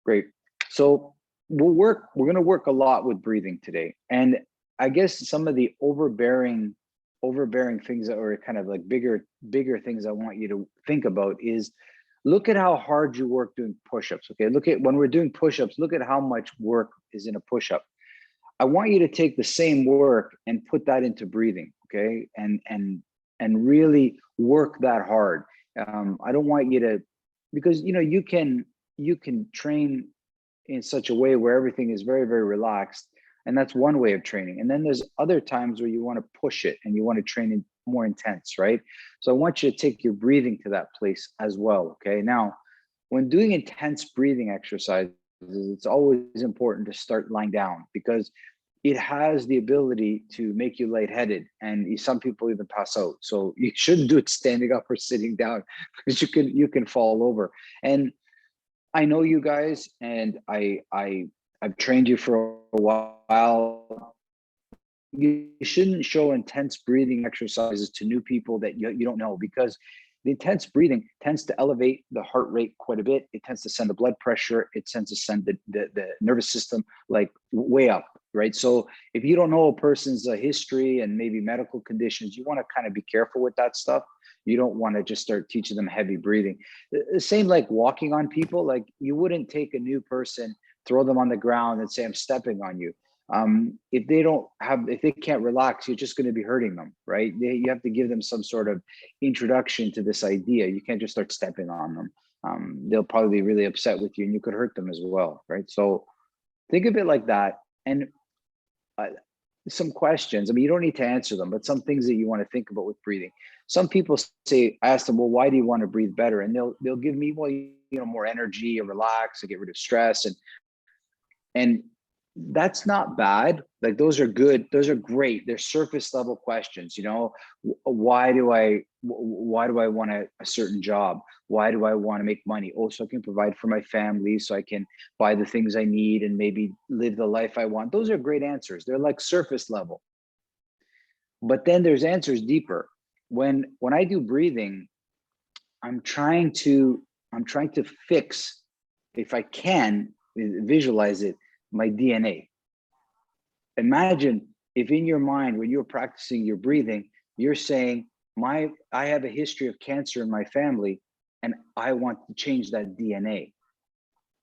Great. So we're going to work a lot with breathing today. And I guess some of the overbearing things that are kind of like bigger things I want you to think about is look at how hard you work doing push-ups. Okay. Look at when we're doing push-ups, look at how much work is in a push-up. I want you to take the same work and put that into breathing. Okay. And really work that hard. I don't want you to, because you can train in such a way where everything is very, very relaxed. And that's one way of training. And then there's other times where you want to push it and you want to train it more intense, right? So I want you to take your breathing to that place as well. Okay. Now, when doing intense breathing exercises, it's always important to start lying down because it has the ability to make you lightheaded and some people even pass out. So you shouldn't do it standing up or sitting down because you can fall over. And I know you guys, and I've trained you for a while. You shouldn't show intense breathing exercises to new people that you don't know, because the intense breathing tends to elevate the heart rate quite a bit. It tends to send the blood pressure. It tends to send the nervous system like way up, right? So if you don't know a person's history and maybe medical conditions, you want to kind of be careful with that stuff. You don't want to just start teaching them heavy breathing. The same like walking on people. Like you wouldn't take a new person, throw them on the ground and say, I'm stepping on you. If they can't relax, you're just going to be hurting them, right? You have to give them some sort of introduction to this idea. You can't just start stepping on them. They'll probably be really upset with you and you could hurt them as well, right? So think of it like that. And some questions, I mean, you don't need to answer them, but some things that you want to think about with breathing. Some people say, I ask them, well, why do you want to breathe better? And they'll give me, well, more energy or relax and get rid of stress. And that's not bad. Like those are good. Those are great. They're surface level questions. Why do I want a certain job? Why do I want to make money? Oh, so I can provide for my family, so I can buy the things I need and maybe live the life I want. Those are great answers. They're like surface level. But then there's answers deeper. When I do breathing, I'm trying to fix, if I can visualize it, my DNA. Imagine if in your mind, when you're practicing your breathing, you're saying, I have a history of cancer in my family, and I want to change that DNA.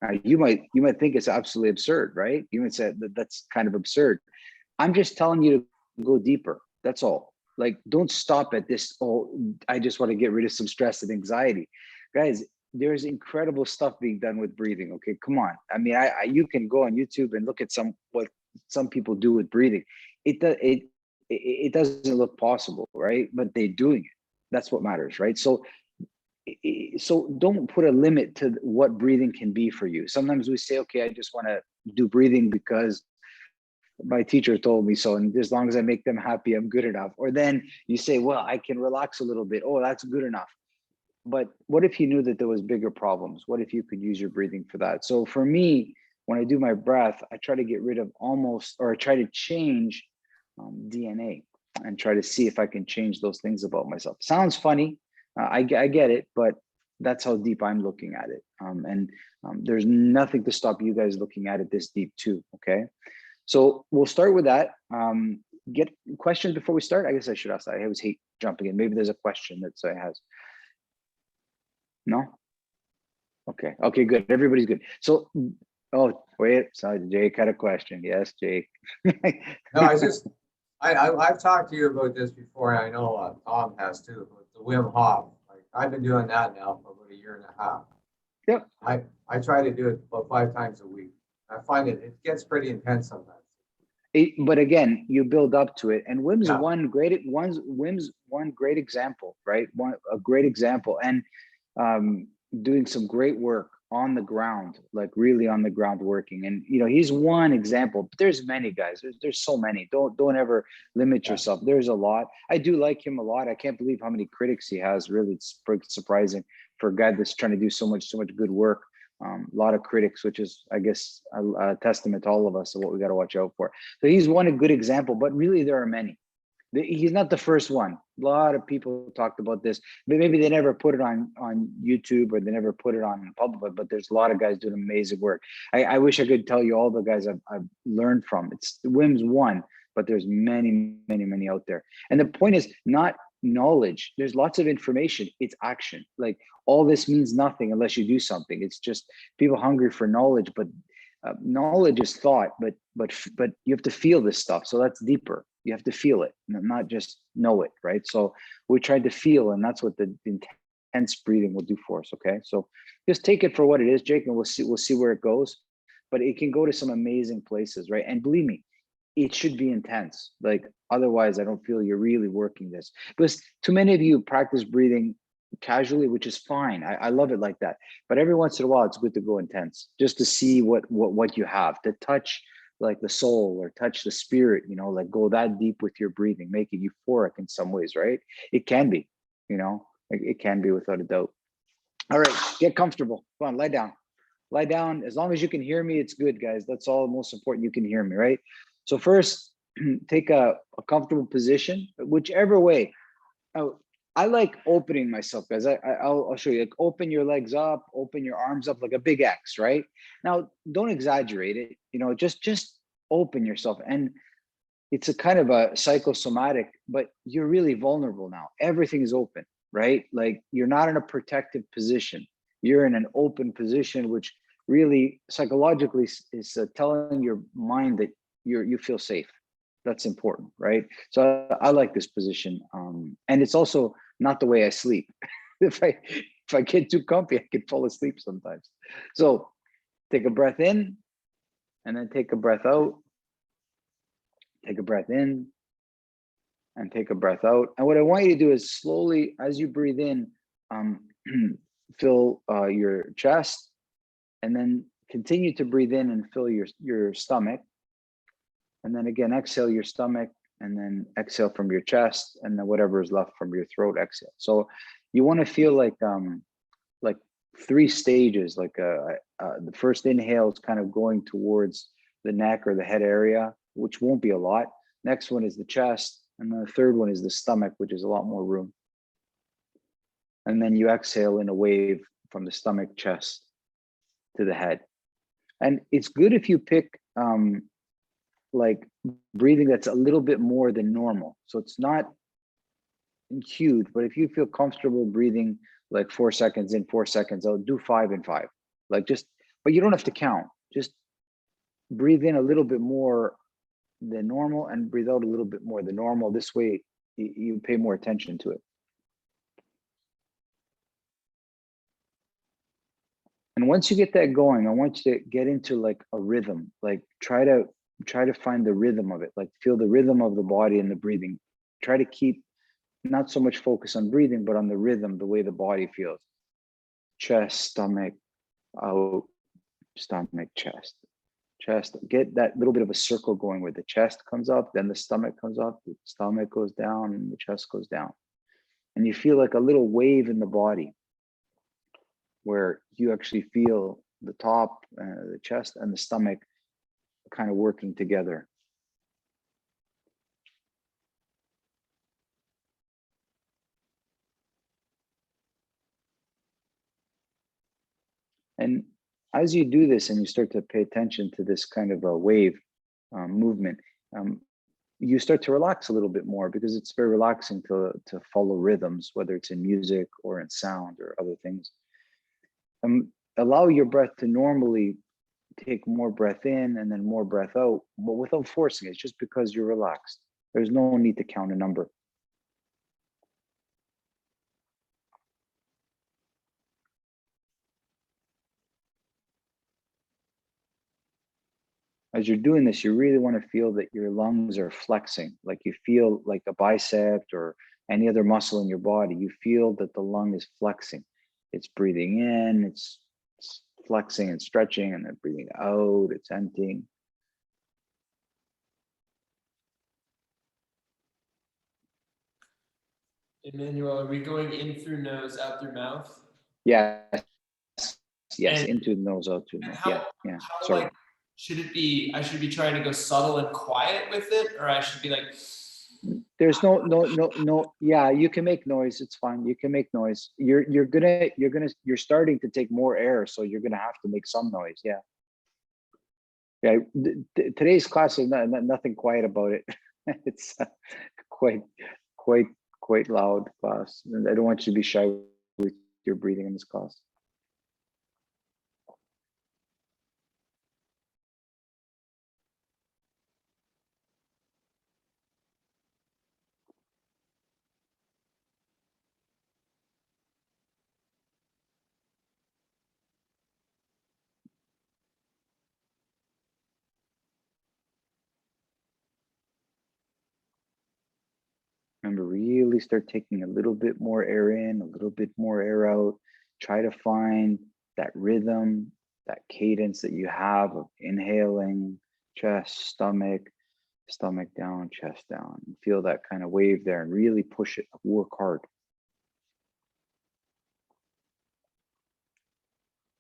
Now, you might think it's absolutely absurd, right? You might say that's kind of absurd. I'm just telling you to go deeper. That's all. Like, don't stop at this. Oh, I just want to get rid of some stress and anxiety, guys. There's incredible stuff being done with breathing. Okay, come on. I mean, you can go on YouTube and look at what some people do with breathing. It doesn't look possible, right? But they're doing it. That's what matters, right? So don't put a limit to what breathing can be for you. Sometimes we say, okay, I just want to do breathing because my teacher told me so, and as long as I make them happy, I'm good enough. Or then you say, well, I can relax a little bit. Oh, that's good enough. But what if you knew that there was bigger problems? What if you could use your breathing for that? So for me, when I do my breath, I try to get rid of I try to change DNA and try to see if I can change those things about myself. Sounds funny. I get it, but that's how deep I'm looking at it. There's nothing to stop you guys looking at it this deep too, okay? So we'll start with that. Get questions before we start? I guess I should ask that. I always hate jumping in. Maybe there's a question that has. No? Okay, good. Everybody's good. So, oh, wait, sorry, Jake had a question. Yes, Jake. No, I've talked to you about this before, and I know Tom has too, about the Wim Hof. Like, I've been doing that now for about a year and a half. Yep. I try to do it about 5 times a week. I find it gets pretty intense sometimes. But again, you build up to it, and Wim's one great example, right? A great example, and doing some great work on the ground, like really on the ground working. And he's one example, but there's many guys. There's so many. Don't ever limit yourself. There's a lot. I do like him a lot. I can't believe how many critics he has. Really, it's pretty surprising for a guy that's trying to do so much good work. A lot of critics, which is, I guess, a testament to all of us of what we got to watch out for. So he's one a good example, but really there are many. He's not the first one. A lot of people talked about this, but maybe they never put it on YouTube, or they never put it on public. But there's a lot of guys doing amazing work. I wish I could tell you all the guys I've learned from. It's Wim's one, but there's many, many, many out there. And the point is not knowledge. There's lots of information. It's action. Like, all this means nothing unless you do something. It's just people hungry for knowledge, but knowledge is thought, but you have to feel this stuff. So that's deeper. You have to feel it, not just know it, right? So we tried to feel, and that's what the intense breathing will do for us. Okay, so just take it for what it is, Jake, and we'll see where it goes. But it can go to some amazing places, right? And believe me, it should be intense. Like, otherwise, I don't feel you're really working this, because too many of you practice breathing casually, which is fine. I love it like that. But every once in a while, it's good to go intense, just to see what you have, to touch like the soul, or touch the spirit, like go that deep with your breathing, make it euphoric in some ways, right? It can be, like it can be, without a doubt. All right, get comfortable. Come on, lie down. Lie down. As long as you can hear me, it's good, guys. That's all most important. You can hear me, right? So first, take a comfortable position, whichever way. I like opening myself, guys. I'll show you. Like, open your legs up, open your arms up like a big X, right? Now, don't exaggerate it. Just open yourself. And it's a kind of a psychosomatic, but you're really vulnerable now. Everything is open, right? Like, you're not in a protective position. You're in an open position, which really psychologically is telling your mind that you feel safe. That's important, right? So I like this position, and it's also not the way I sleep. if I get too comfy, I can fall asleep sometimes. So take a breath in, and then take a breath out. Take a breath in, and take a breath out. And what I want you to do is slowly, as you breathe in, fill your chest, and then continue to breathe in and fill your stomach. And then again, exhale your stomach, and then exhale from your chest, and then whatever is left from your throat, exhale. So you want to feel like 3 stages. Like the first inhale is kind of going towards the neck or the head area, which won't be a lot. Next one is the chest, and then the third one is the stomach, which is a lot more room. And then you exhale in a wave from the stomach, chest to the head. And it's good if you pick like breathing that's a little bit more than normal. So it's not huge, but if you feel comfortable breathing like 4 seconds in, 4 seconds out, do 5 and 5. Like, but you don't have to count. Just breathe in a little bit more than normal and breathe out a little bit more than normal. This way you pay more attention to it. And once you get that going, I want you to get into like a rhythm. Like, try to find the rhythm of it. Like, feel the rhythm of the body and the breathing. Try to keep not so much focus on breathing, but on the rhythm, the way the body feels. Chest, stomach, out, stomach, chest. Get that little bit of a circle going where the chest comes up, then the stomach comes up, the stomach goes down, and the chest goes down. And you feel like a little wave in the body, where you actually feel the top, the chest, and the stomach kind of working together. And as you do this and you start to pay attention to this kind of a wave movement, you start to relax a little bit more, because it's very relaxing to follow rhythms, whether it's in music or in sound or other things. Allow your breath to normally take more breath in and then more breath out, but without forcing it. It's just because you're relaxed. There's no need to count a number. As you're doing this, you really want to feel that your lungs are flexing, like you feel like a bicep or any other muscle in your body. You feel that the lung is flexing. It's breathing in, it's flexing and stretching, and then breathing out, it's emptying. Emmanuel, are we going in through nose, out through mouth? Yes. Yes, And into the nose, out through the mouth. Yeah. How, like, should it be, I should be trying to go subtle and quiet with it, or I should be like, There's no, yeah, you can make noise. It's fine. You can make noise. You're starting to take more air, so you're gonna have to make some noise. Yeah. Yeah. Today's class is nothing quiet about it. It's quite, quite, quite loud class. And I don't want you to be shy with your breathing in this class. Remember, really start taking a little bit more air in, a little bit more air out. Try to find that rhythm, that cadence that you have of inhaling, chest, stomach, stomach down, chest down. And feel that kind of wave there and really push it, work hard.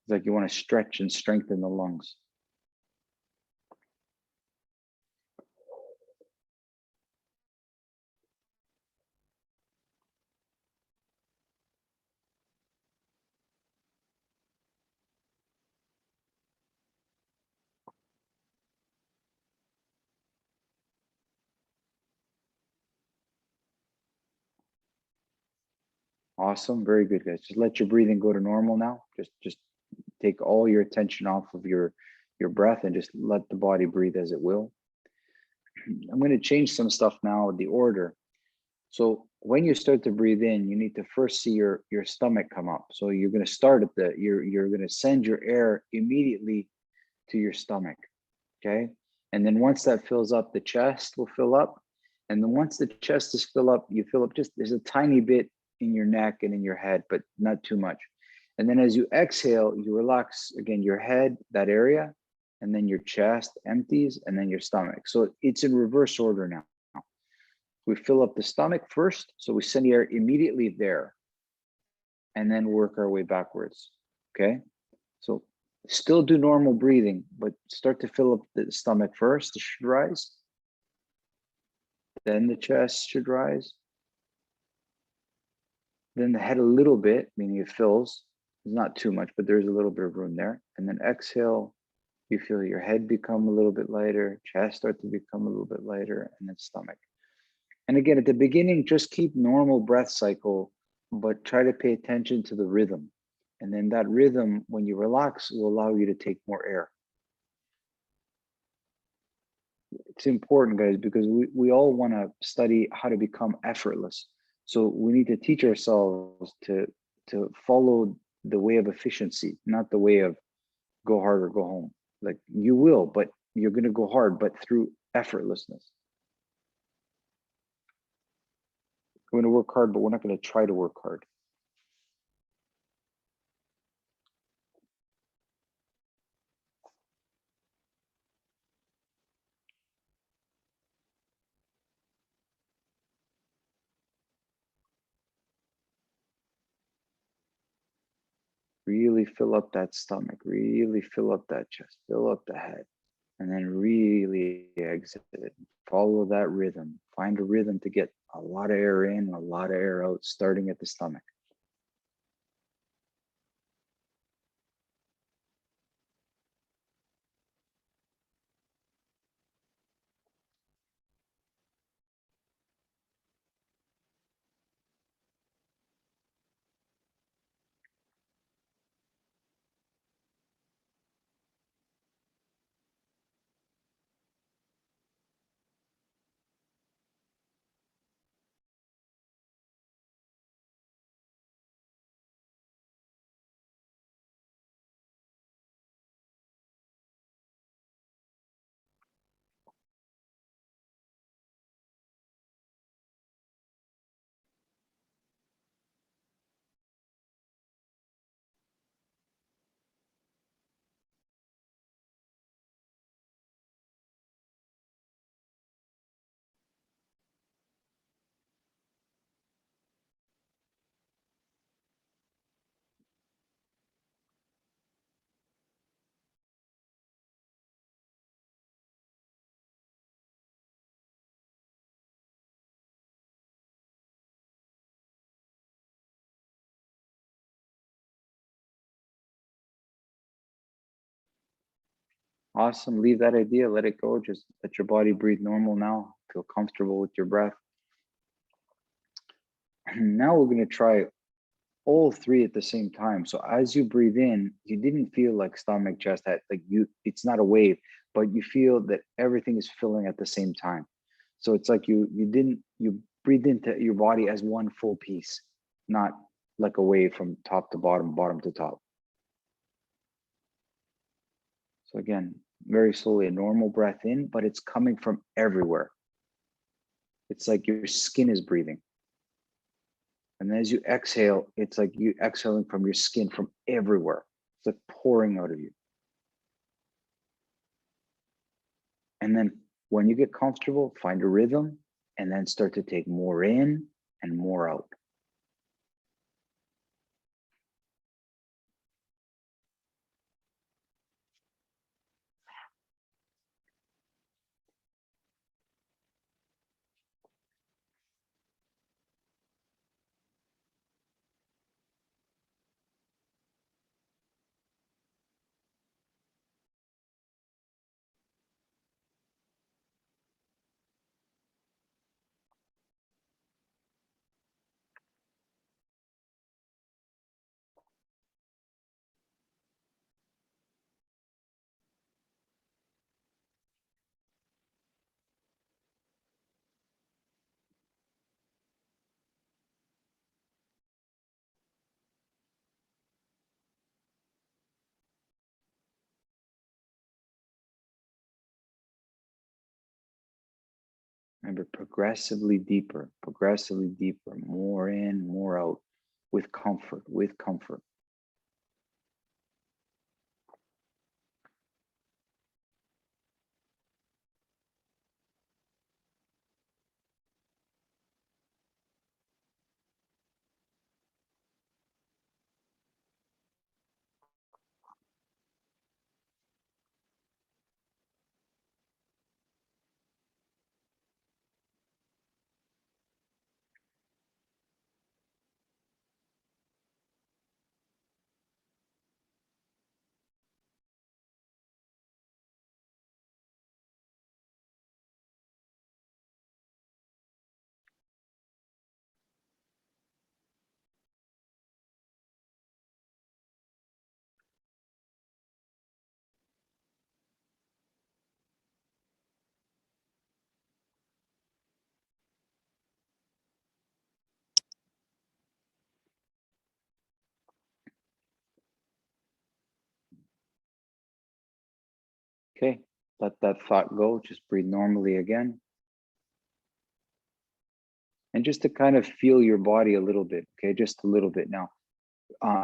It's like you want to stretch and strengthen the lungs. Awesome, very good, guys. Just let your breathing go to normal now. Just take all your attention off of your breath and just let the body breathe as it will. I'm going to change some stuff now, the order. So when you start to breathe in, you need to first see your stomach come up. So you're going to start at you're going to send your air immediately to your stomach. Okay. And then once that fills up, the chest will fill up. And then once the chest is filled up, you fill up just, there's a tiny bit in your neck and in your head, but not too much. And then as you exhale, you relax again, your head, that area, and then your chest empties, and then your stomach. So it's in reverse order now. We fill up the stomach first, so we send the air immediately there, and then work our way backwards. Okay, so still do normal breathing, but start to fill up the stomach first. It should rise, then the chest should rise, then the head a little bit, meaning it fills. It's not too much, but there's a little bit of room there. And then exhale, you feel your head become a little bit lighter, chest start to become a little bit lighter, and then stomach. And again, at the beginning, just keep normal breath cycle, but try to pay attention to the rhythm. And then that rhythm, when you relax, will allow you to take more air. It's important, guys, because we all want to study how to become effortless. So we need to teach ourselves to follow the way of efficiency, not the way of go hard or go home. Like you will, but you're going to go hard, but through effortlessness. We're going to work hard, but we're not going to try to work hard. Really fill up that stomach, really fill up that chest, fill up the head, and then really exit it. Follow that rhythm. Find a rhythm to get a lot of air in, a lot of air out, starting at the stomach. Awesome. Leave that idea, let it go. Just let your body breathe normal now. Feel comfortable with your breath. Now we're going to try all three at the same time. So as you breathe in, you didn't feel like stomach, chest, head, like it's not a wave, but you feel that everything is filling at the same time. So it's like you breathed into your body as one full piece, not like a wave from top to bottom, bottom to top. So again, very slowly, a normal breath in, but it's coming from everywhere. It's like your skin is breathing. And as you exhale, it's like you exhaling from your skin from everywhere. It's like pouring out of you. And then when you get comfortable, find a rhythm and then start to take more in and more out. Remember, progressively deeper, more in, more out, with comfort, with comfort. Okay, let that thought go. Just breathe normally again. And just to kind of feel your body a little bit, okay, just a little bit now.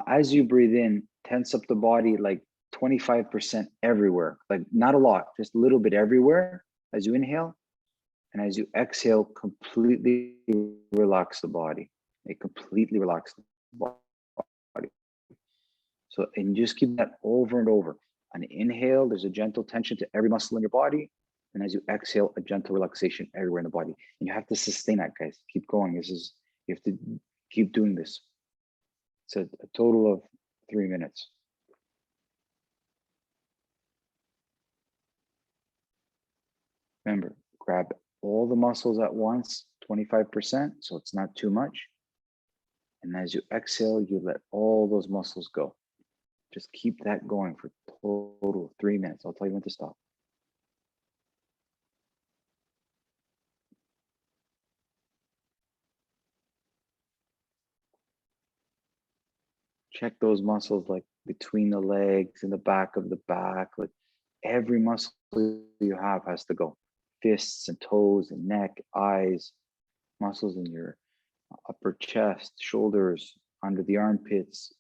As you breathe in, tense up the body like 25% everywhere, like not a lot, just a little bit everywhere as you inhale. And as you exhale, completely relax the body. It completely relax the body. So, and just keep that over and over. On inhale, there's a gentle tension to every muscle in your body. And as you exhale, a gentle relaxation everywhere in the body. And you have to sustain that, guys. Keep going. You have to keep doing this. It's a total of 3 minutes. Remember, grab all the muscles at once, 25%, so it's not too much. And as you exhale, you let all those muscles go. Just keep that going for total of 3 minutes. I'll tell you when to stop. Check those muscles like between the legs and the back of the back. Like every muscle you have has to go. Fists and toes and neck, eyes, muscles in your upper chest, shoulders, under the armpits.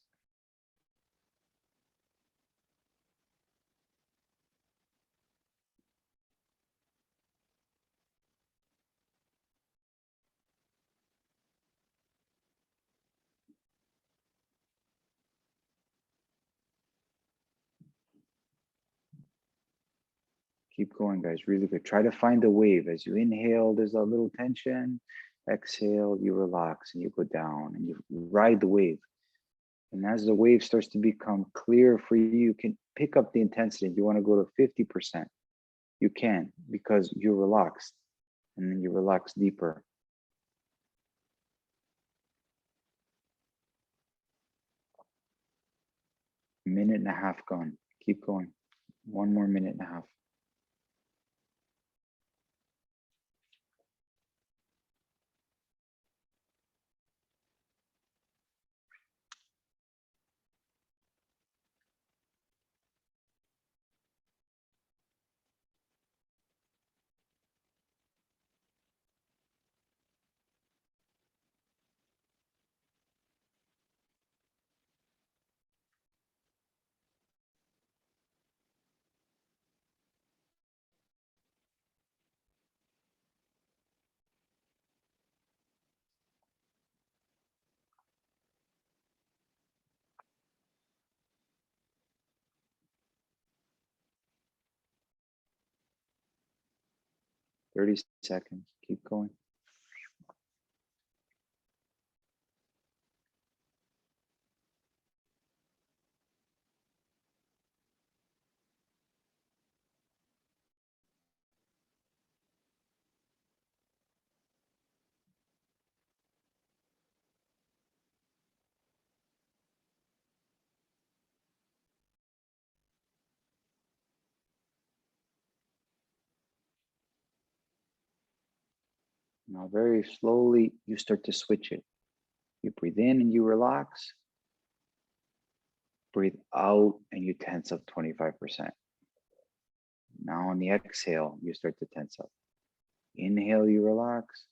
Keep going, guys. Really good. Try to find a wave. As you inhale, there's a little tension. Exhale, you relax and you go down and you ride the wave. And as the wave starts to become clear for you, you can pick up the intensity. If you want to go to 50%, you can, because you're relaxed, and then you relax deeper. Minute and a half gone. Keep going. One more minute and a half. Thirty seconds. Keep going. Now, very slowly, you start to switch it. You breathe in and you relax. Breathe out and you tense up 25%. Now, on the exhale, you start to tense up. Inhale, you relax.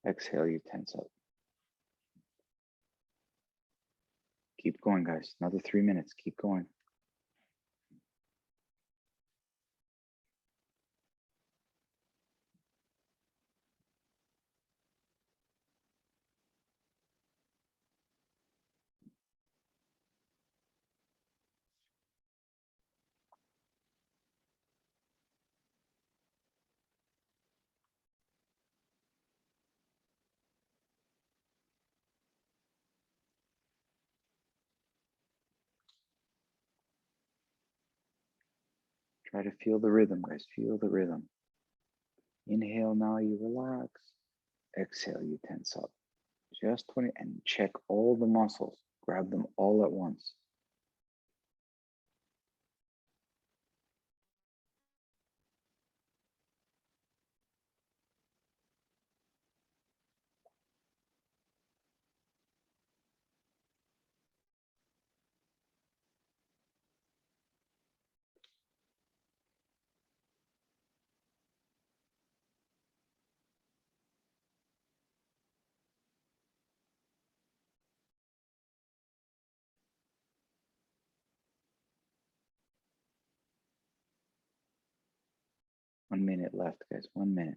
Exhale, you tense up. Keep going, guys. Another 3 minutes. Keep going. Try to feel the rhythm, guys. Feel the rhythm. Inhale, now you relax. Exhale, you tense up. Just 20, and check all the muscles. Grab them all at once. One minute left, guys. 1 minute.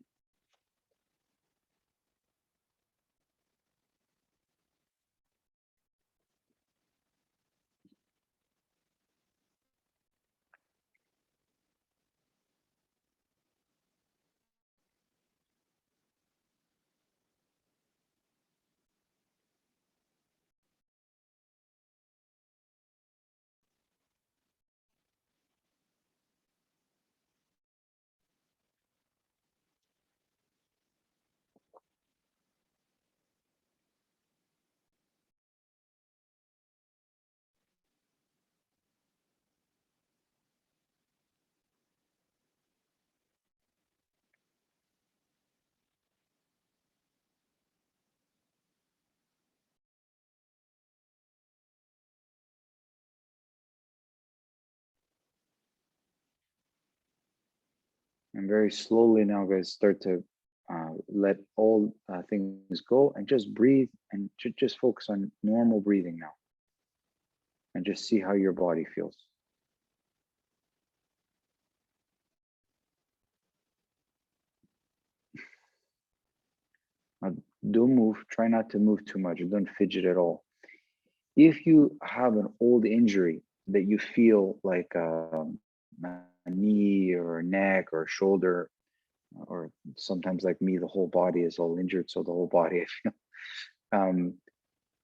And very slowly now, guys, start to let all things go and just breathe and just focus on normal breathing now. And just see how your body feels. Don't move. Try not to move too much. Don't fidget at all. If you have an old injury that you feel like a knee or a neck or a shoulder, or sometimes like me, the whole body is all injured. So the whole body, I feel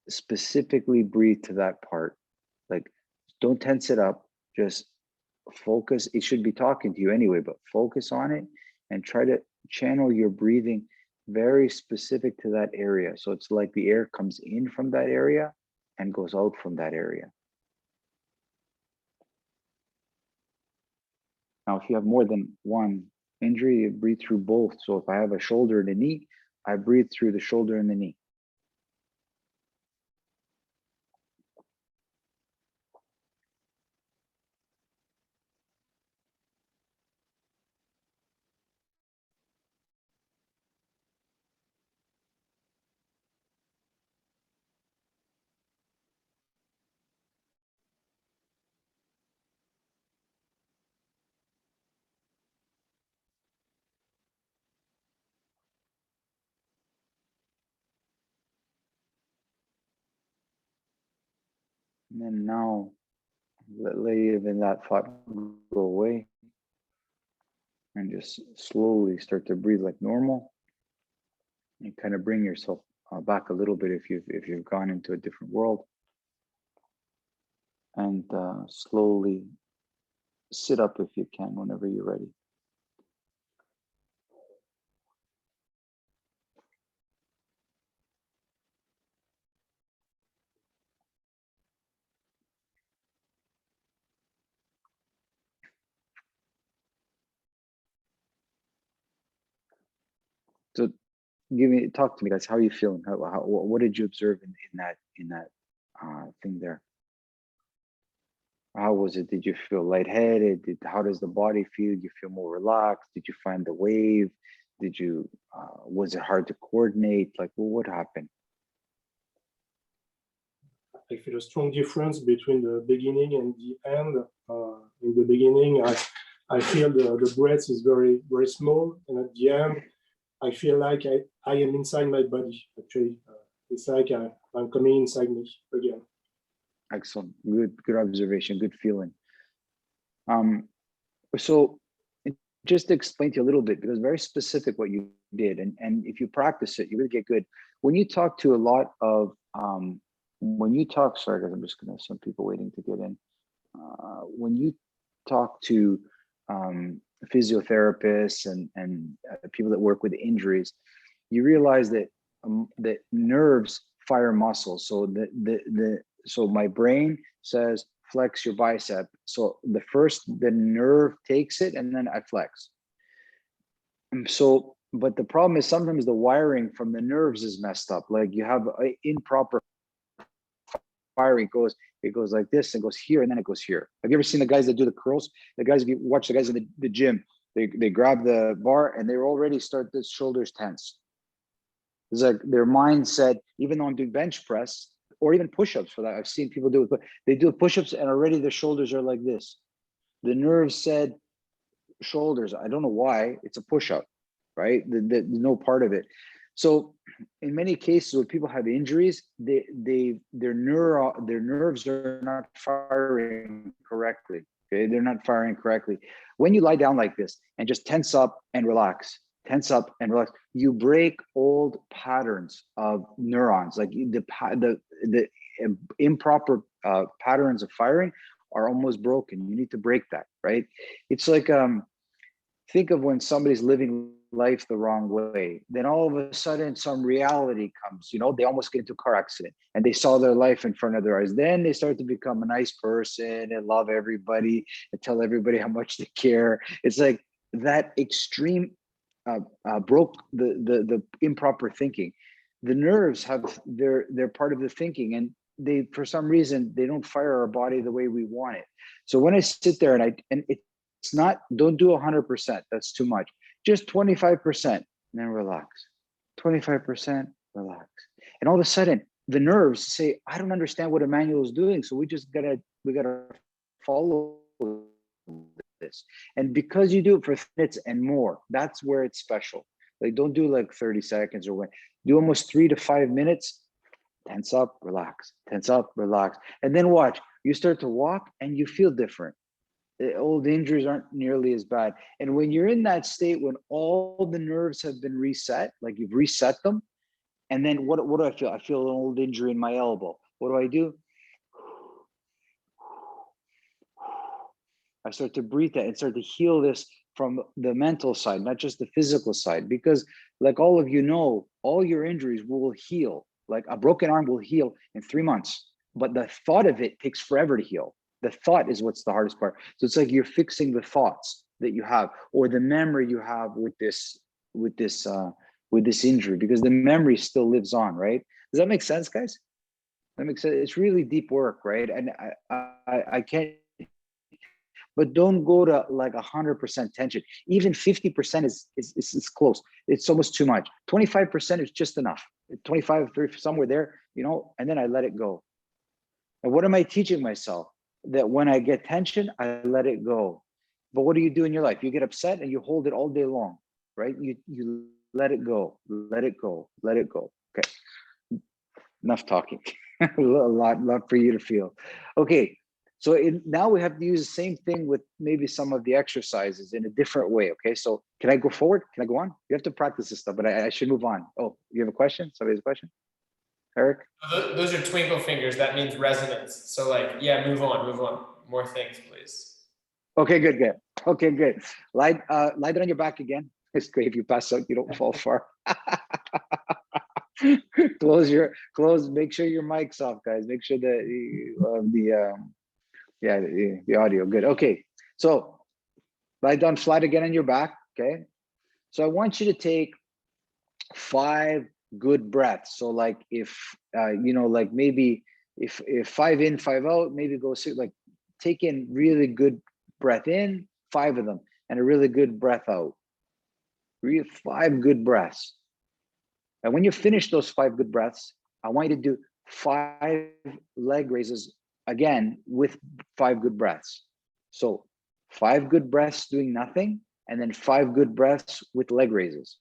Specifically breathe to that part. Like, don't tense it up, just focus. It should be talking to you anyway, but focus on it and try to channel your breathing very specific to that area. So it's like the air comes in from that area and goes out from that area. Now, if you have more than one injury, you breathe through both. So if I have a shoulder and a knee, I breathe through the shoulder and the knee. And then now, let even that thought go away and just slowly start to breathe like normal and kind of bring yourself back a little bit if you've gone into a different world, and slowly sit up if you can whenever you're ready. So talk to me, guys. How are you feeling? What did you observe in that thing there? How was it? Did you feel lightheaded? How does the body feel? Did you feel more relaxed? Did you find the wave? Did you was it hard to coordinate? Like, well, what happened? I feel a strong difference between the beginning and the end. In the beginning, I feel the breath is very, very small, and at the end, I feel like I am inside my body. Actually, it's like I'm coming inside me again. Excellent. Good observation. Good feeling. So just to explain to you a little bit, because very specific what you did, and if you practice it, you really get good. When you talk to a lot of sorry guys, I'm just gonna have some people waiting to get in. When you talk to physiotherapists and people that work with injuries, you realize that that nerves fire muscles. So so my brain says flex your bicep. So the nerve takes it and then I flex. And so, but the problem is sometimes the wiring from the nerves is messed up. Like you have improper firing. It goes like this and goes here and then it goes here. Have you ever seen the guys that do the curls? The guys, if you watch the guys in the gym, they grab the bar and they already start the shoulders tense. It's like their mindset, even though I'm doing bench press or even push-ups for that. I've seen people do it, but they do push-ups and already their shoulders are like this. The nerve said shoulders. I don't know why. It's a push-up, right? No part of it. So in many cases when people have injuries, their nerves are not firing correctly. Okay, they're not firing correctly. When you lie down like this and just tense up and relax, you break old patterns of neurons. Like the improper patterns of firing are almost broken. You need to break that, right? It's like think of when somebody's living life the wrong way, then all of a sudden some reality comes, they almost get into a car accident and they saw their life in front of their eyes. Then they start to become a nice person and love everybody and tell everybody how much they care. It's like that extreme broke the improper thinking. The nerves they're part of the thinking, and they, for some reason, they don't fire our body the way we want it. So when I sit there and it's not, don't do 100%, that's too much. Just 25%, and then relax. 25%, relax. And all of a sudden, the nerves say, I don't understand what Emmanuel is doing, so we gotta follow this. And because you do it for minutes and more, that's where it's special. Like, don't do like 30 seconds or what. Do almost 3 to 5 minutes. Tense up, relax. Tense up, relax. And then watch. You start to walk and you feel different. The old injuries aren't nearly as bad. And when you're in that state, when all the nerves have been reset, like you've reset them, And then what do I feel? I feel an old injury in my elbow. What do I do? I start to breathe that and start to heal this from the mental side, not just the physical side. Because, like all of you know, all your injuries will heal. Like a broken arm will heal in 3 months, but the thought of it takes forever to heal. The thought is what's the hardest part. So it's like you're fixing the thoughts that you have, or the memory you have with this injury, because the memory still lives on, right? Does that make sense, guys? That makes sense. It's really deep work, right? And I can't, but don't go to like 100% tension. Even 50% is close. It's almost too much. 25% is just enough. 25, 30, somewhere there, and then I let it go. And what am I teaching myself? That when I get tension, I let it go. But what do you do in your life? You get upset and you hold it all day long, right? You let it go, let it go, let it go. Okay, enough talking. a lot for you to feel. Okay, so now we have to use the same thing with maybe some of the exercises in a different way. Okay, so can I go forward? Can I go on? You have to practice this stuff, but I should move on. Oh, you have a question? Somebody has a question? Eric? Those are twinkle fingers. That means resonance. So like, yeah, move on. More things, please. Okay, good. Okay, good. Lie down on your back again. It's great if you pass out, you don't fall far. Make sure your mic's off, guys. Make sure that the audio good. Okay, so lie down flat again on your back. Okay, so I want you to take 5 good breaths. So like if like maybe if 5 in, 5 out, maybe go like take in really good breath in, 5 of them, and a really good breath out. 5 good breaths. And when you finish those 5 good breaths, I want you to do 5 leg raises again with 5 good breaths. So 5 good breaths doing nothing, and then 5 good breaths with leg raises.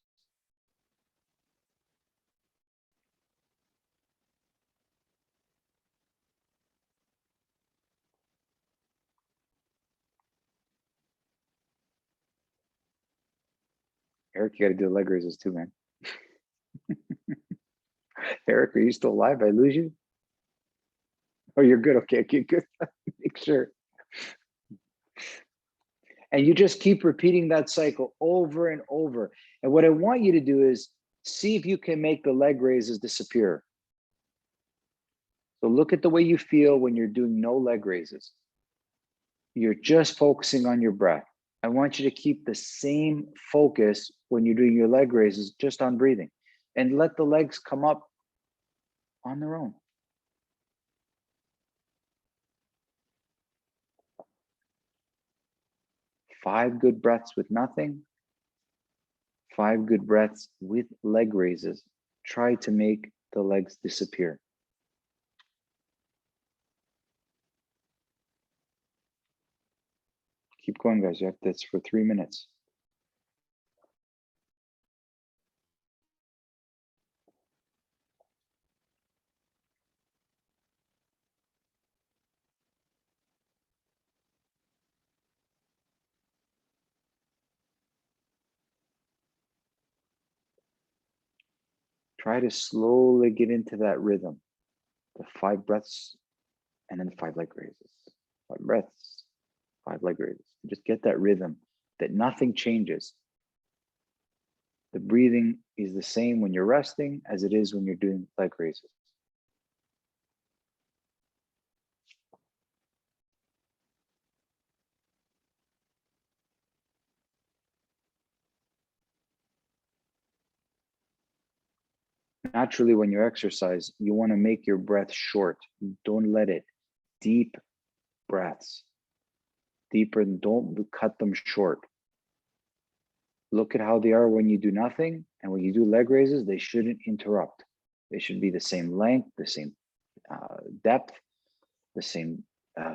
Eric, you got to do the leg raises too, man. Eric, are you still alive? Did I lose you? Oh, you're good. Okay, good. Make sure. And you just keep repeating that cycle over and over. And what I want you to do is see if you can make the leg raises disappear. So look at the way you feel when you're doing no leg raises. You're just focusing on your breath. I want you to keep the same focus when you're doing your leg raises, just on breathing, and let the legs come up on their own. Five good breaths with nothing. 5 good breaths with leg raises. Try to make the legs disappear. Keep going, guys. You have this for 3 minutes. Try to slowly get into that rhythm. The 5 breaths and then 5 leg raises. 5 breaths, 5 leg raises. Just get that rhythm that nothing changes. The breathing is the same when you're resting as it is when you're doing leg raises. Naturally, when you exercise, you want to make your breath short. Don't let it. Deep breaths. Deeper, and don't cut them short. Look at how they are when you do nothing, and when you do leg raises, they shouldn't interrupt. They should be the same length, the same depth, the same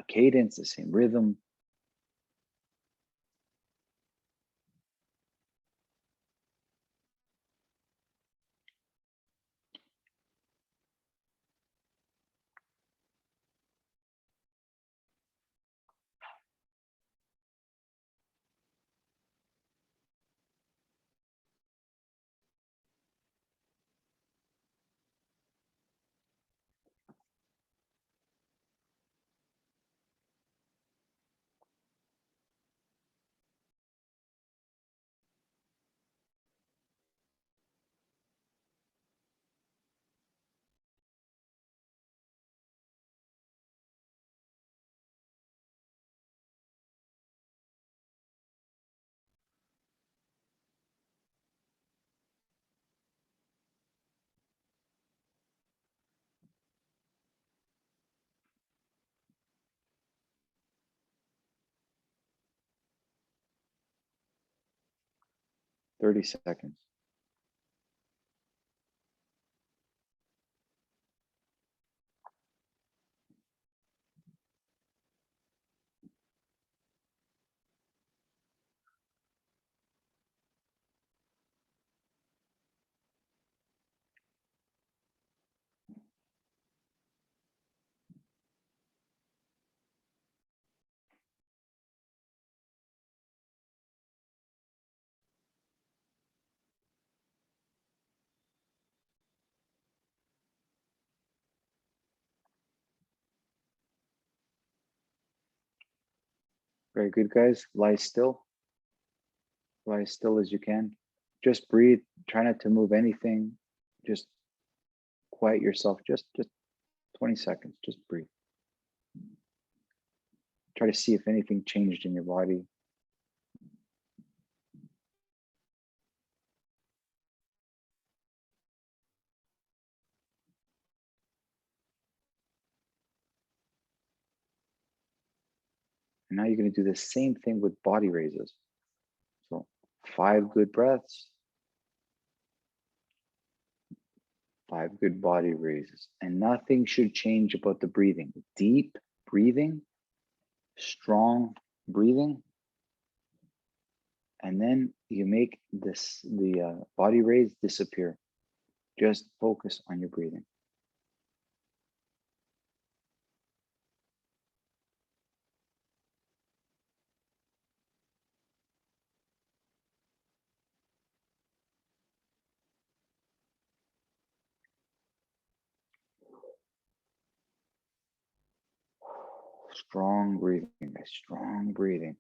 cadence, the same rhythm. 30 seconds. Very good, guys. Lie still. Lie as still as you can. Just breathe. Try not to move anything. Just quiet yourself. Just 20 seconds. Just breathe. Try to see if anything changed in your body. And now you're going to do the same thing with body raises. So 5 good breaths, 5 good body raises, and nothing should change about the breathing. Deep breathing, strong breathing, and then you make the body raise disappear. Just focus on your breathing. Strong breathing, guys. Strong breathing.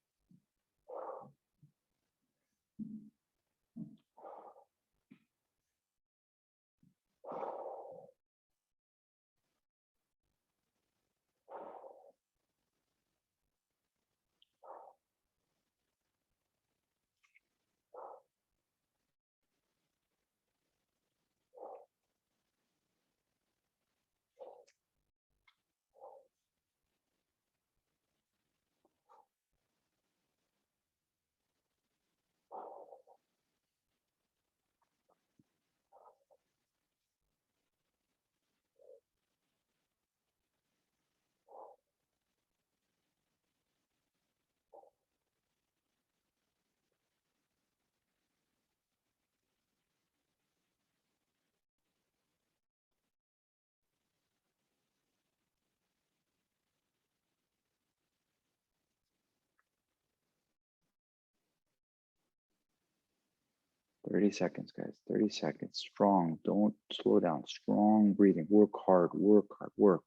Thirty seconds, guys. 30 seconds. Strong. Don't slow down. Strong breathing. Work hard. Work hard. Work.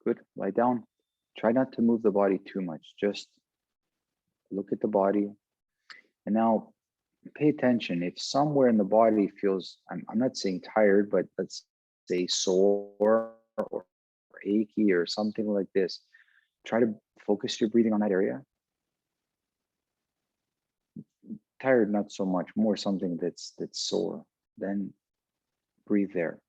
Good. Lie down. Try not to move the body too much. Just look at the body. And now pay attention. If somewhere in the body feels, I'm not saying tired, but let's say sore or achy or something like this, try to focus your breathing on that area. Tired, not so much, more something that's sore. Then breathe there.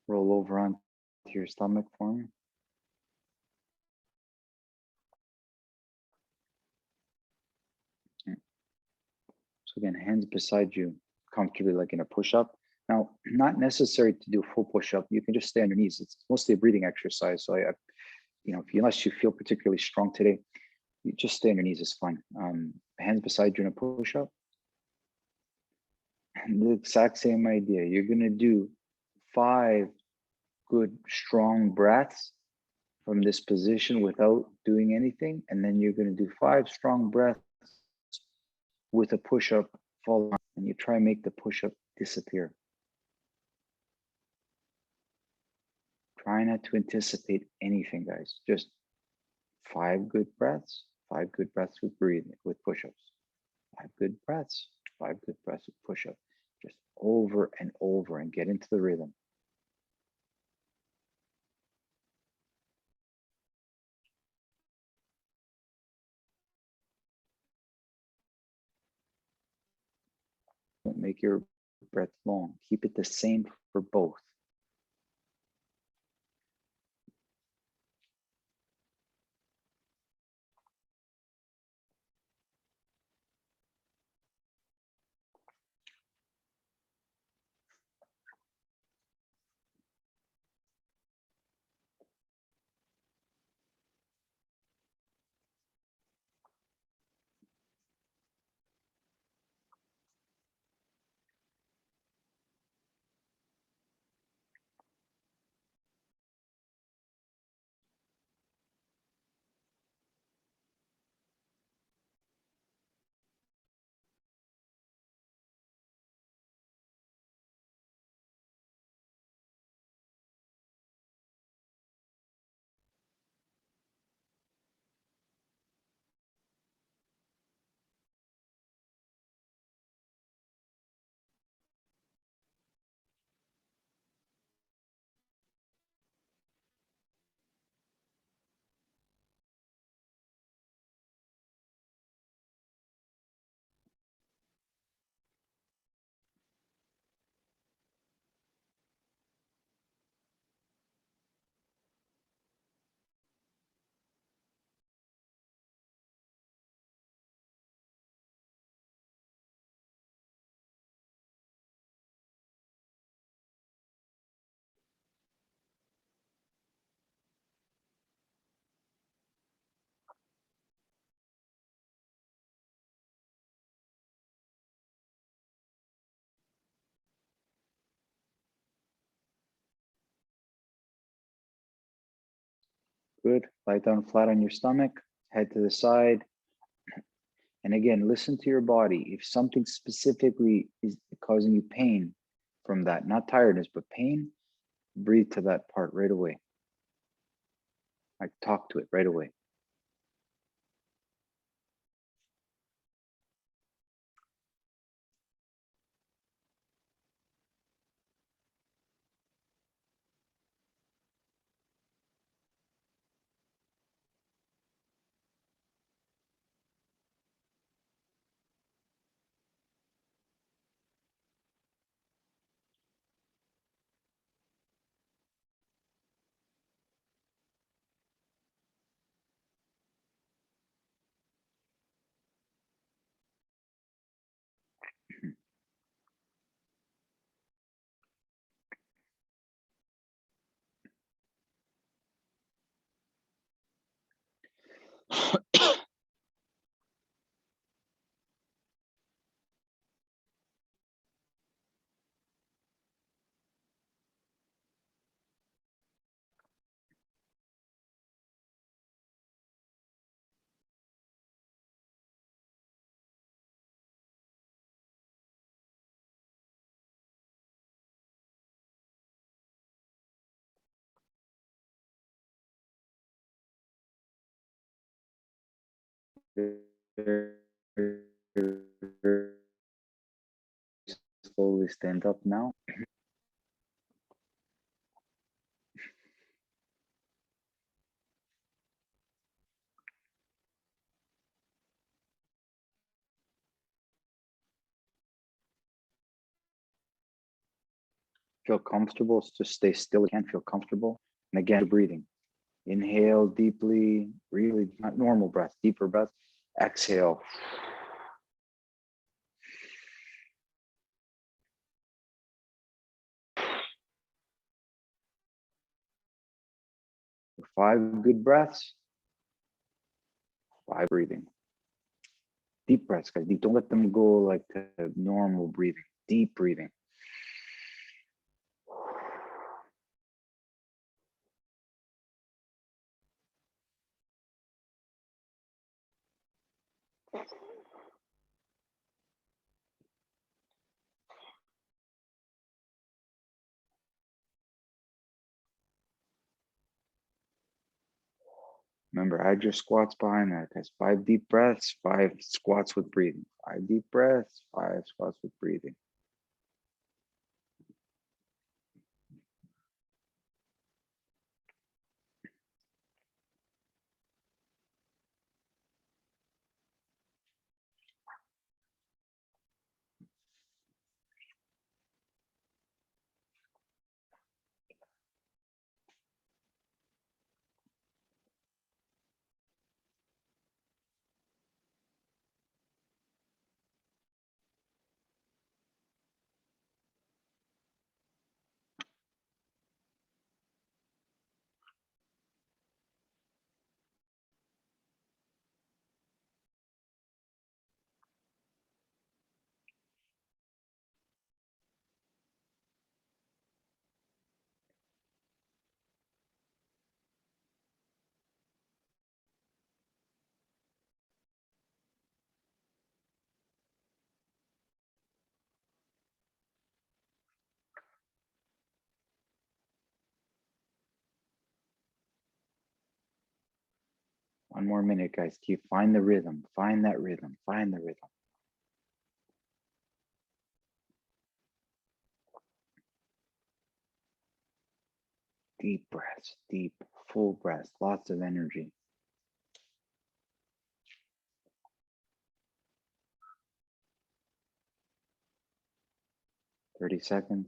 Roll over onto your stomach for me. So again, hands beside you. comfortably like in a push-up. Now, not necessary to do a full push-up. You can just stay on your knees. It's mostly a breathing exercise. So unless you feel particularly strong today, you just stay on your knees is fine. Hands beside you in a push-up. And the exact same idea. You're gonna do 5 good, strong breaths from this position without doing anything. And then you're gonna do 5 strong breaths with a push-up follow on, and you try and make the push-up disappear. Try not to anticipate anything, guys. Just 5 good breaths, 5 good breaths with breathing, with push-ups. 5 good breaths, 5 good breaths with push-up. Just over and over and get into the rhythm. Don't make your breath long. Keep it the same for both. Good. Lie down flat on your stomach, head to the side. And again, listen to your body. If something specifically is causing you pain from that, not tiredness, but pain, breathe to that part right away. Like talk to it right away. Slowly stand up now. Feel comfortable, just stay still. You can't feel comfortable. And again, breathing. Inhale deeply, really not normal breath, deeper breath. Exhale. 5 good breaths, 5 breathing. Deep breaths, guys. Don't let them go like to normal breathing. Deep breathing. Remember, add your squats behind that, guys. 5 deep breaths, 5 squats with breathing. 5 deep breaths, 5 squats with breathing. One more minute, guys. Find the rhythm. Find that rhythm. Find the rhythm. Deep breaths, deep, full breaths, lots of energy. 30 seconds.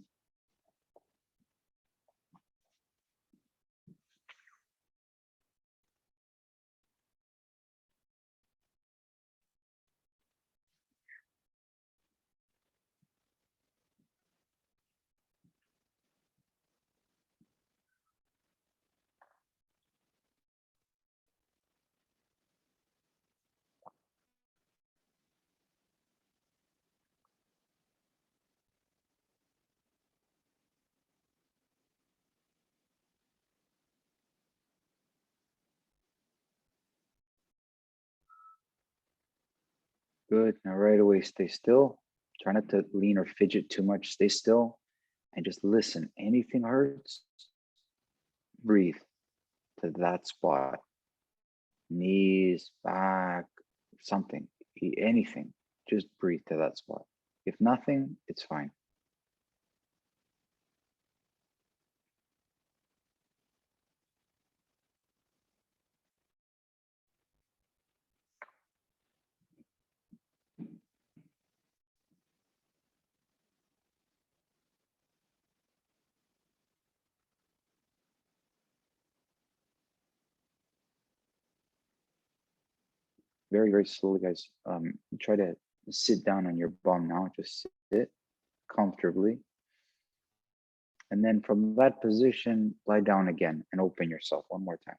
Good. Now right away, stay still. Try not to lean or fidget too much. Stay still and just listen. Anything hurts, breathe to that spot. Knees, back, something, anything. Just breathe to that spot. If nothing, it's fine. Very, very slowly, guys. Try to sit down on your bum now. Just sit comfortably. And then from that position, lie down again and open yourself one more time.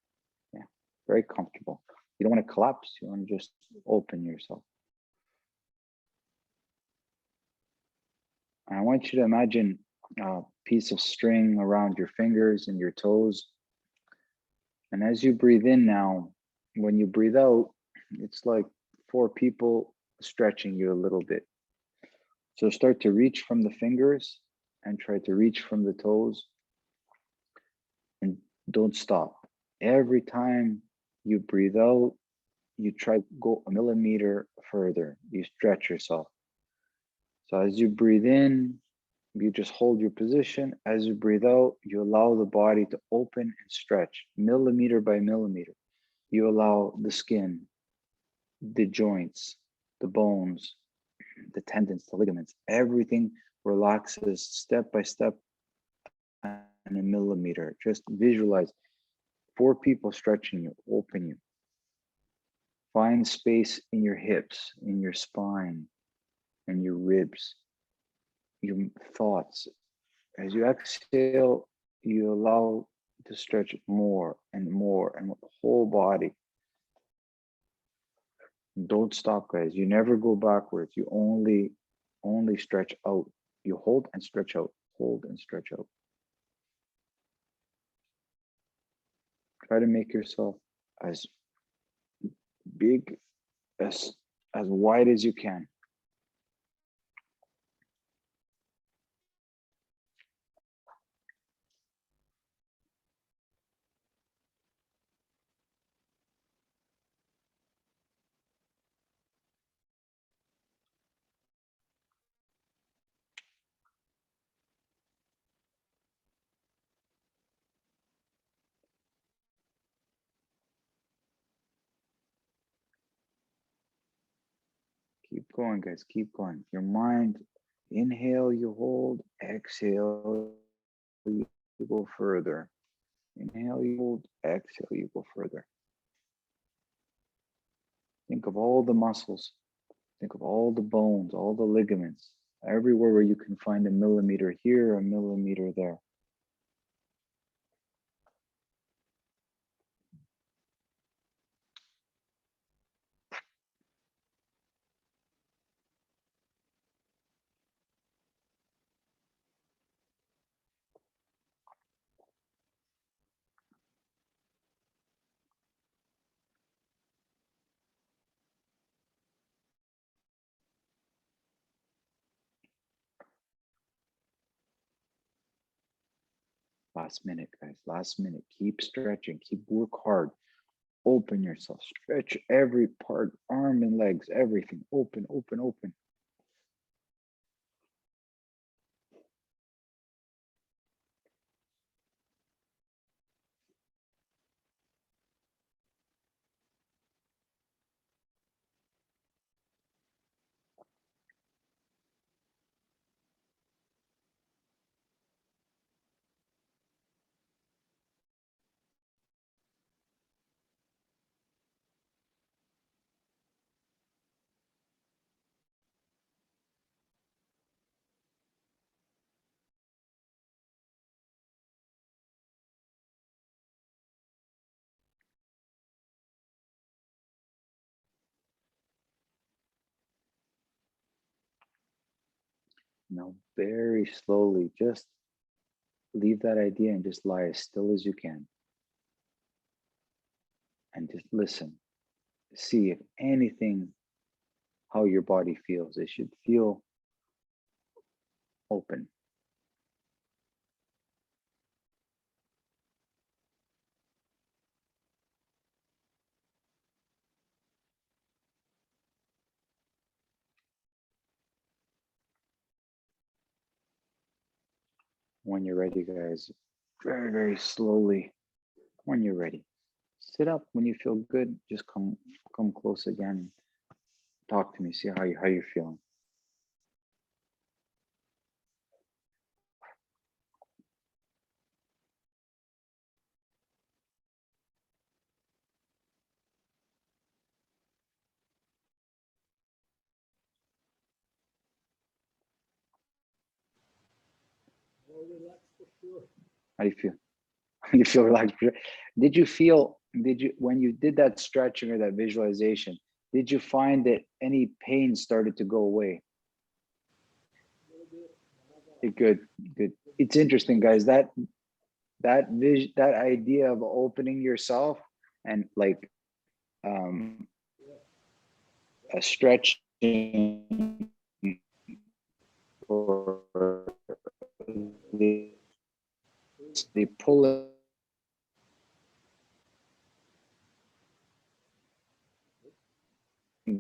Yeah, very comfortable. You don't want to collapse. You want to just open yourself. And I want you to imagine a piece of string around your fingers and your toes. And as you breathe in now, when you breathe out, it's like 4 people stretching you a little bit. So start to reach from the fingers and try to reach from the toes and don't stop. Every time you breathe out, you try to go a millimeter further. You stretch yourself. So as you breathe in, you just hold your position. As you breathe out, you allow the body to open and stretch millimeter by millimeter. You allow the skin, the joints, the bones, the tendons, the ligaments, everything relaxes step by step and a millimeter. Just visualize 4 people stretching you, open you. Find space in your hips, in your spine, and your ribs, your thoughts. As you exhale, you allow to stretch more and more and the whole body. Don't stop, guys. You never go backwards. You only stretch out. You hold and stretch out. Hold and stretch out. Try to make yourself as big, as wide as you can. Keep going, guys. Keep going. Your mind, inhale, you hold, exhale, you go further. Inhale, you hold, exhale, you go further. Think of all the muscles. Think of all the bones, all the ligaments, everywhere where you can find a millimeter here, a millimeter there. Last minute, guys, last minute. Keep stretching, keep work hard. Open yourself, stretch every part, arm and legs, everything. Open, open, open. Now, very slowly, just leave that idea and just lie as still as you can. And just listen. See if anything, how your body feels. It should feel open. When you're ready, guys, very, very slowly, when you're ready. Sit up when you feel good. Just come close again. Talk to me. See how you're feeling. How do you feel? You feel relaxed? Did you feel? When you did that stretching or that visualization? Did you find that any pain started to go away? Good, good. It's interesting, guys. That idea of opening yourself and like a stretching or the pulling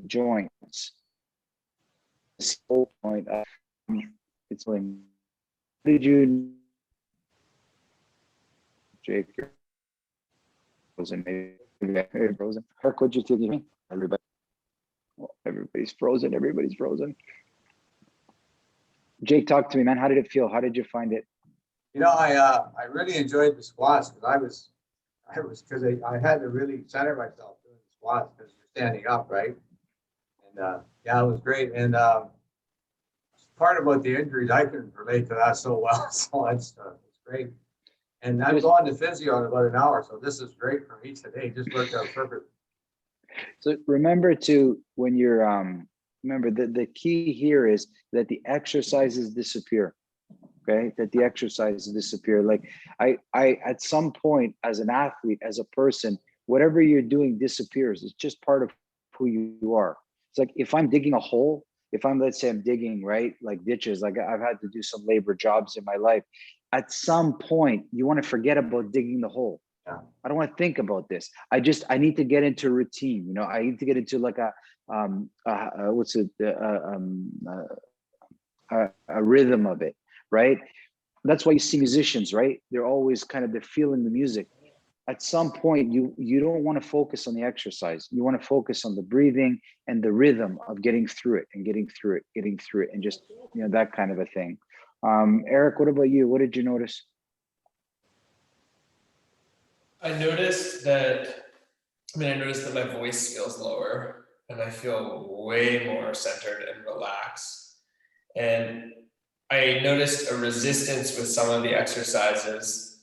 joints. This whole point of it's when did you Jake you're frozen maybe frozen. Kirk, what'd you think of me? Everybody. Well, everybody's frozen. Everybody's frozen. Jake, talk to me, man. How did it feel? How did you find it? You know, I really enjoyed the squats because because I had to really center myself doing the squats because you're standing up, right? And yeah, it was great. And part about the injuries, I can relate to that so well. So it's great. And I'm going to physio in about an hour, so this is great for me today. Just worked out perfect. So remember to, when you're, remember the key here is that the exercises disappear. Okay, that the exercises disappear. Like I at some point as an athlete, as a person, whatever you're doing disappears. It's just part of who you are. It's like if I'm digging a hole, if I'm, let's say I'm digging, right, like ditches, like I've had to do some labor jobs in my life. At some point, you want to forget about digging the hole. Yeah. I don't want to think about this. I need to get into routine. You know, I need to get into like what's it, a rhythm of it, right? That's why you see musicians, right? They're always kind of, they're feeling the music. At some point, you don't want to focus on the exercise. You want to focus on the breathing and the rhythm of getting through it and getting through it, and just, you know, that kind of a thing. Eric, what about you? What did you notice? I noticed that my voice feels lower and I feel way more centered and relaxed. And I noticed a resistance with some of the exercises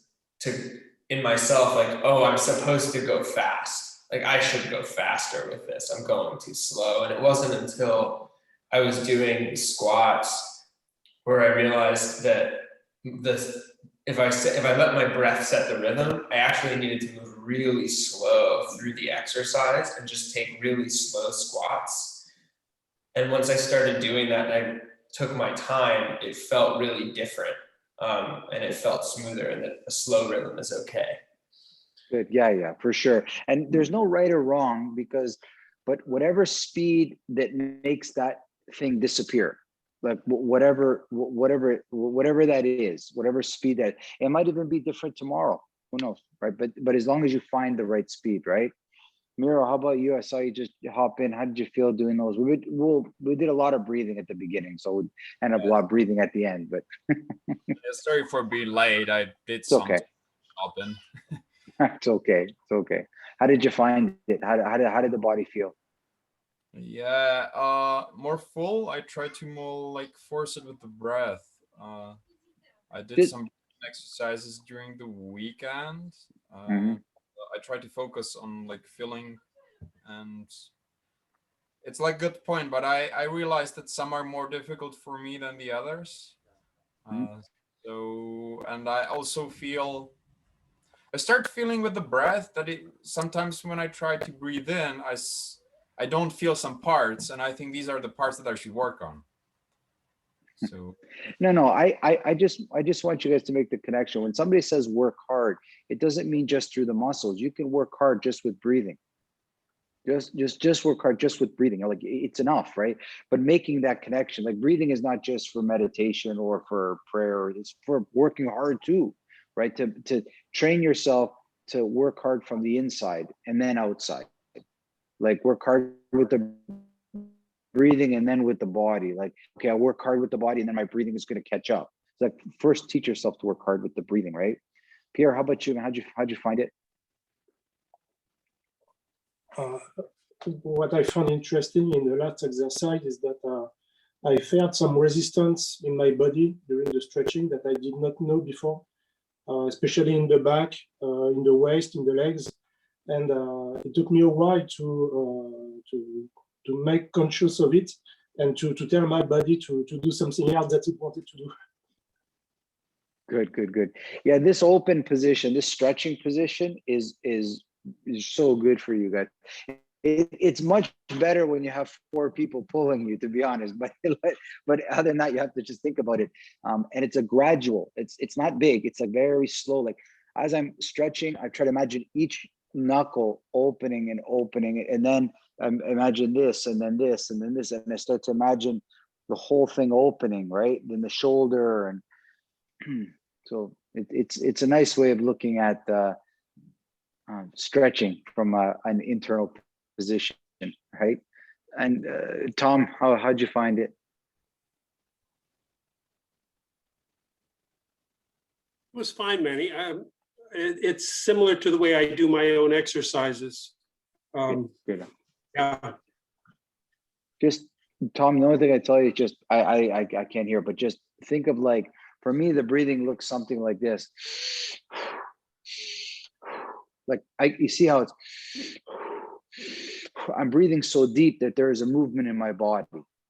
in myself, like, oh, I'm supposed to go fast. Like I should go faster with this. I'm going too slow. And it wasn't until I was doing squats where I realized that if I let my breath set the rhythm, I actually needed to move really slow through the exercise and just take really slow squats. And once I started doing that and I took my time, it felt really different. And it felt smoother, and that a slow rhythm is okay. Good. Yeah, for sure. And there's no right or wrong, but whatever speed that makes that thing disappear, like whatever that is, whatever speed that, it might even be different tomorrow. Who knows, right? But as long as you find the right speed, right? Miro, how about you? I saw you just hop in. How did you feel doing those? We did a lot of breathing at the beginning, so we end up a lot of breathing at the end. But sorry for being late. I did it's okay. something. It's okay. It's okay. How did you find it? How did the body feel? Yeah, more full. I try to more like force it with the breath. I did some exercises during the weekend. I try to focus on like filling, and it's like good point, but I realized that some are more difficult for me than the others. So, and I also I start feeling with the breath that sometimes when I try to breathe in, I don't feel some parts, and I think these are the parts that I should work on. So no, I just want you guys to make the connection. When somebody says work hard, it doesn't mean just through the muscles. You can work hard just with breathing. Just work hard just with breathing. Like it's enough, right? But making that connection, like breathing is not just for meditation or for prayer, it's for working hard too, right? To train yourself to work hard from the inside and then outside. Like work hard with the breathing and then with the body. Like, okay, I work hard with the body and then my breathing is going to catch up. It's like first teach yourself to work hard with the breathing, right? Pierre, how about you? How'd you find it? What I found interesting in the last exercise is that I felt some resistance in my body during the stretching that I did not know before, especially in the back, in the waist, in the legs. And it took me a while to make conscious of it and to tell my body to do something else that it wanted to do. Good. Yeah, this open position, this stretching position is so good for you guys. It's much better when you have 4 people pulling you, to be honest. But other than that, you have to just think about it. And it's a gradual. It's not big. It's like very slow. Like as I'm stretching, I try to imagine each knuckle opening, and then imagine this, and then this, and then this, and I start to imagine the whole thing opening, right? Then the shoulder, and so it's a nice way of looking at stretching from an internal position, right? And Tom, how'd you find it? It was fine, Manny. It's similar to the way I do my own exercises. Good. Yeah. Just Tom, the only thing I tell you is just I can't hear, but just think of like For me, the breathing looks something like this. Like you see how it's, I'm breathing so deep that there is a movement in my body,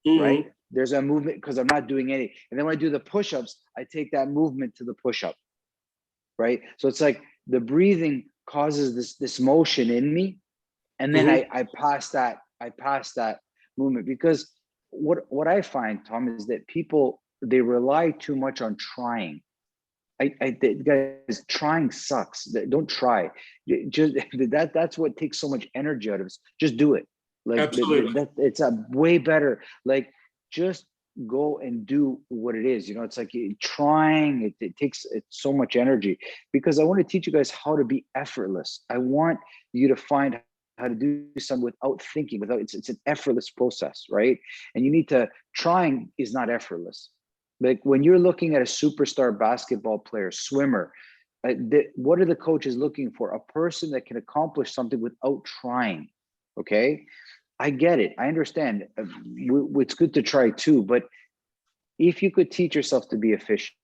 right? There's a movement because I'm not doing any. And then when I do the push-ups, I take that movement to the push-up, right? So it's like the breathing causes this motion in me. And then I pass that movement, because what I find, Tom, is that people, they rely too much on trying. Guys, trying sucks. Don't try. Just that's what takes so much energy out of us. Just do it. Like Absolutely. it's a way better. Like just go and do what it is. You know, it's like trying. It takes so much energy, because I want to teach you guys how to be effortless. I want you to find how to do something without thinking. It's an effortless process, right? And you need to. Trying is not effortless. Like when you're looking at a superstar basketball player, swimmer, what are the coaches looking for? A person that can accomplish something without trying. Okay, I get it. I understand. It's good to try too, but if you could teach yourself to be efficient,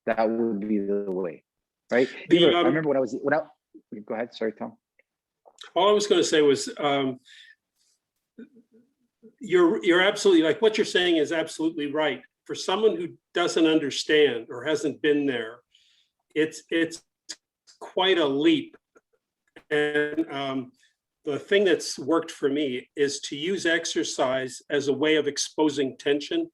that would be the way, right? I remember when I go ahead. Sorry, Tom. All I was going to say was, you're absolutely, like what you're saying is absolutely right. For someone who doesn't understand or hasn't been there, it's quite a leap. And the thing that's worked for me is to use exercise as a way of exposing tension,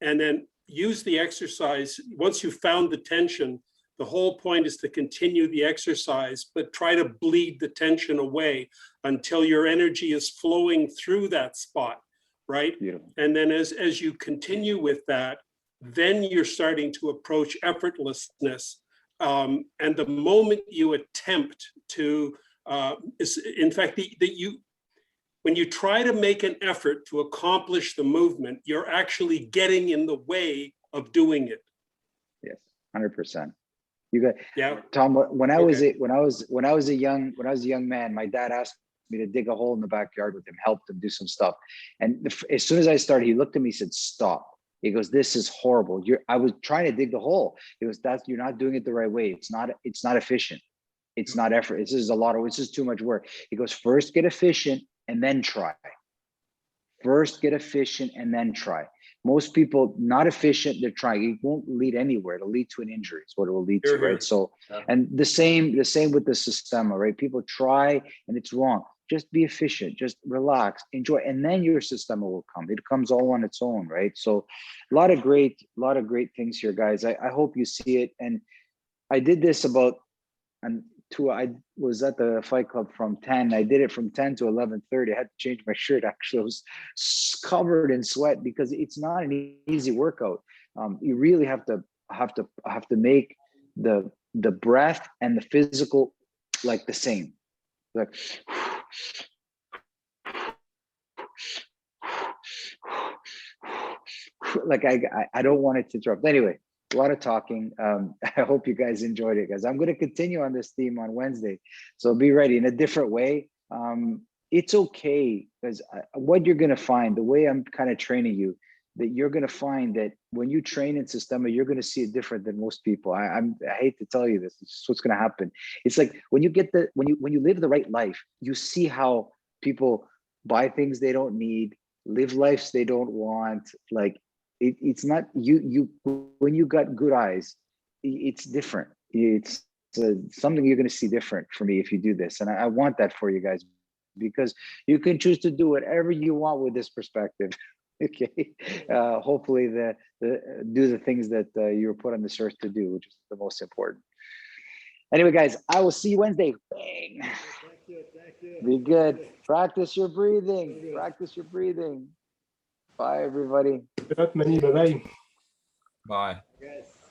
and then use the exercise. Once you've found the tension, the whole point is to continue the exercise, but try to bleed the tension away until your energy is flowing through that spot. Right? Beautiful. And then as you continue with that, then you're starting to approach effortlessness. And the moment you attempt to, in fact, when you try to make an effort to accomplish the movement, you're actually getting in the way of doing it. Yes, 100%. You got, yeah, Tom. When I was a young man, my dad asked me to dig a hole in the backyard with him, helped him do some stuff. And as soon as I started, he looked at me, he said, "Stop." He goes, "This is horrible. I was trying to dig the hole." He goes, "You're not doing it the right way. It's not efficient. It's not effort. This is too much work." He goes, "First get efficient and then try. First get efficient and then try." Most people not efficient, they're trying. It won't lead anywhere. It'll lead to an injury. Is what it will lead to, right? So, and the same with the Systema, right? People try and it's wrong. Just be efficient. Just relax, enjoy, and then your Systema will come. It comes all on its own, right? So, a lot of great things here, guys. I hope you see it. And I did this I was at the Fight Club from 10. I did it from 10 to 11:30. I had to change my shirt. Actually, I was covered in sweat because it's not an easy workout. You really have to make the breath and the physical like the same. Like I don't want it to interrupt. Anyway, a lot of talking. I hope you guys enjoyed it, guys. I'm going to continue on this theme on Wednesday, so be ready in a different way. It's okay, because what you're going to find, the way I'm kind of training you, that you're going to find that when you train in Systema, you're going to see it different than most people. I hate to tell you this. It's just what's going to happen. It's like when you live the right life, you see how people buy things they don't need, live lives they don't want. Like it's not you when you got good eyes, it's different. It's something you're going to see different for me if you do this, and I want that for you guys, because you can choose to do whatever you want with this perspective. Okay, hopefully do the things that you were put on this earth to do, which is the most important. Anyway, guys, I will see you Wednesday. Bang. Thank you. Be good. Practice your breathing. Bye, everybody. Bye-bye. Bye. Yes.